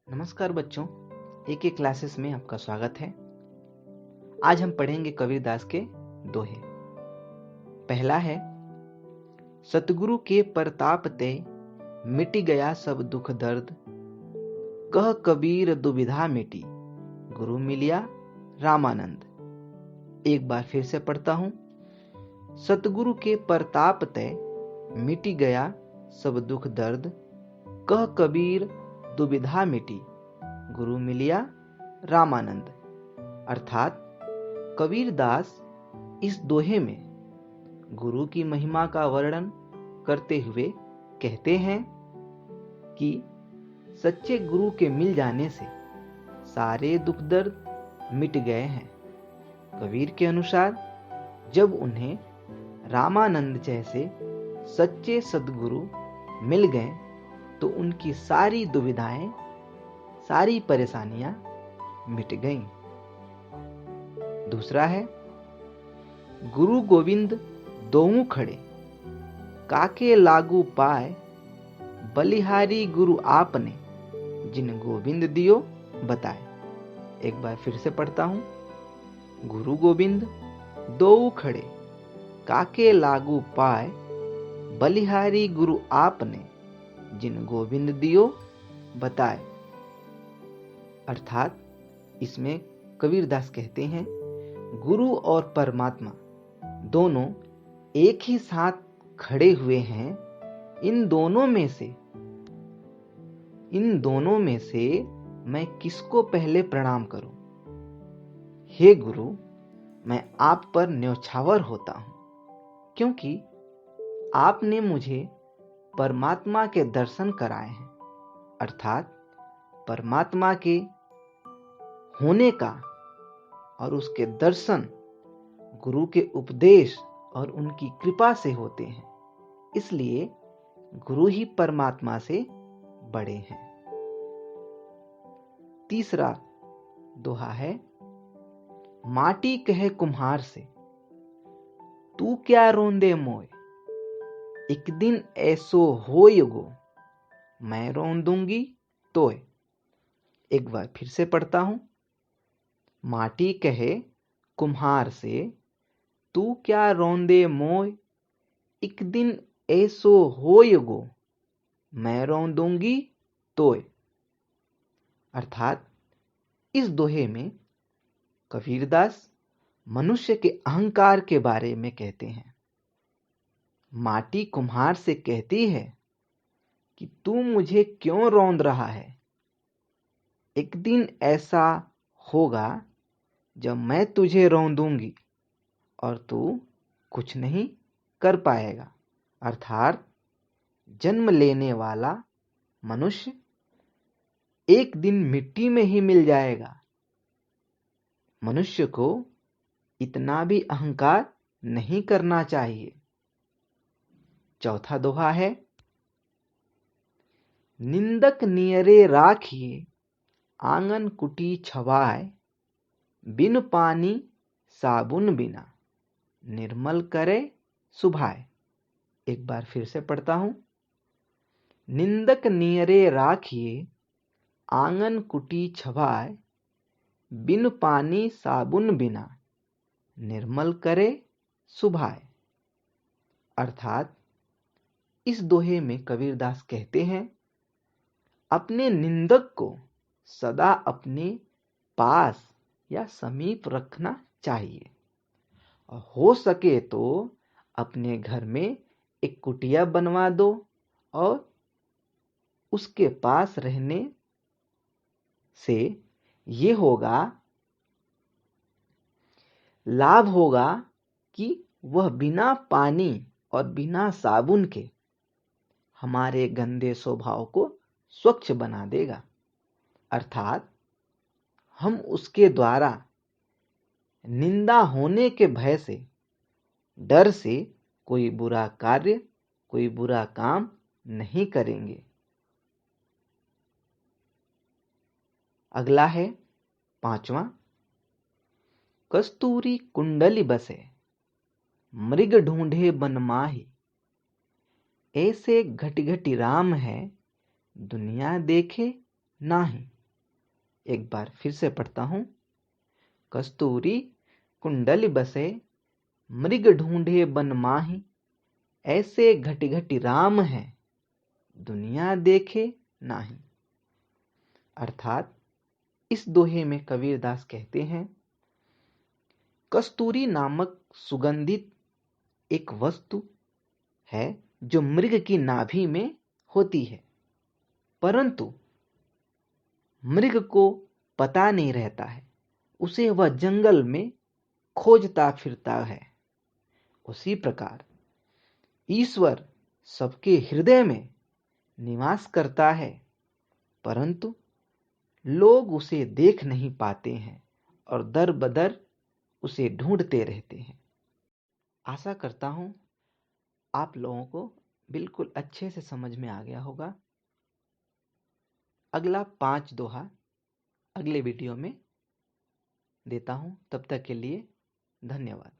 नमस्कार बच्चों, एक एक क्लासेस में आपका स्वागत है। आज हम पढ़ेंगे कबीरदास के दोहे। पहला है, सतगुरु के प्रताप ते मिट गया सब दुख दर्द, कह कबीर दुविधा मिटी, गुरु मिलिया रामानंद। एक बार फिर से पढ़ता हूं। सतगुरु के प्रताप ते मिट गया सब दुख दर्द, कह कबीर दुविधा मिटी, गुरु मिलिया रामानंद। अर्थात कबीरदास इस दोहे में गुरु की महिमा का वर्णन करते हुए कहते हैं कि सच्चे गुरु के मिल जाने से सारे दुख दर्द मिट गए हैं। कबीर के अनुसार जब उन्हें रामानंद जैसे सच्चे सद्गुरु मिल गए तो उनकी सारी दुविधाएं, सारी परेशानियां मिट गईं। दूसरा है, गुरु गोविंद दोऊ खड़े, काके लागू पाए, बलिहारी गुरु आपने, जिन गोविंद दियो बताए। एक बार फिर से पढ़ता हूं। गुरु गोविंद दोऊ खड़े, काके लागू पाए, बलिहारी गुरु आपने, जिन गोविंद दियो बताए। अर्थात इसमें कबीरदास कहते हैं गुरु और परमात्मा दोनों एक ही साथ खड़े हुए हैं। इन दोनों में से मैं किसको पहले प्रणाम करूं? हे गुरु, मैं आप पर न्यौछावर होता हूं, क्योंकि आपने मुझे परमात्मा के दर्शन कराए हैं। अर्थात परमात्मा के होने का और उसके दर्शन गुरु के उपदेश और उनकी कृपा से होते हैं। इसलिए गुरु ही परमात्मा से बड़े हैं। तीसरा दोहा है, माटी कहे कुम्हार से, तू क्या रोंदे मोय, एक दिन ऐसो होय गो, मैं रोन दूंगी तोय। एक बार फिर से पढ़ता हूं। माटी कहे कुम्हार से, तू क्या रोंदे मोय, एक दिन ऐसो होय गो, मैं रोन दूंगी तोय। अर्थात इस दोहे में कबीरदास मनुष्य के अहंकार के बारे में कहते हैं। माटी कुम्हार से कहती है कि तू मुझे क्यों रौंद रहा है, एक दिन ऐसा होगा जब मैं तुझे रौंदूंगी और तू कुछ नहीं कर पाएगा। अर्थात जन्म लेने वाला मनुष्य एक दिन मिट्टी में ही मिल जाएगा। मनुष्य को इतना भी अहंकार नहीं करना चाहिए। चौथा दोहा है, निंदक नियरे राखिए, आंगन कुटी छवाए, बिन पानी साबुन बिना, निर्मल करे सुभाए। एक बार फिर से पढ़ता हूं। निंदक नियरे राखिए, आंगन कुटी छवाए, बिन पानी साबुन बिना, निर्मल करे सुभाए। अर्थात इस दोहे में कबीरदास कहते हैं, अपने निंदक को सदा अपने पास या समीप रखना चाहिए और हो सके तो अपने घर में एक कुटिया बनवा दो और उसके पास रहने से ये लाभ होगा कि वह बिना पानी और बिना साबुन के हमारे गंदे स्वभाव को स्वच्छ बना देगा। अर्थात हम उसके द्वारा निंदा होने के भय से, डर से कोई बुरा कार्य, कोई बुरा काम नहीं करेंगे। अगला है पांचवा, कस्तूरी कुंडली बसे, मृग ढूंढे बन माही, ऐसे घटी घटी राम है, दुनिया देखे नाही। एक बार फिर से पढ़ता हूँ। कस्तूरी कुंडल बसे, मृग ढूंढे बन माही, ऐसे घटी घटी राम है, दुनिया देखे नाही। अर्थात इस दोहे में कबीरदास कहते हैं, कस्तूरी नामक सुगंधित एक वस्तु है जो मृग की नाभि में होती है, परंतु मृग को पता नहीं रहता है, उसे वह जंगल में खोजता फिरता है। उसी प्रकार ईश्वर सबके हृदय में निवास करता है, परंतु लोग उसे देख नहीं पाते हैं और दर बदर उसे ढूंढते रहते हैं। आशा करता हूं आप लोगों को बिल्कुल अच्छे से समझ में आ गया होगा। अगला 5 दोहा अगले वीडियो में देता हूं। तब तक के लिए धन्यवाद।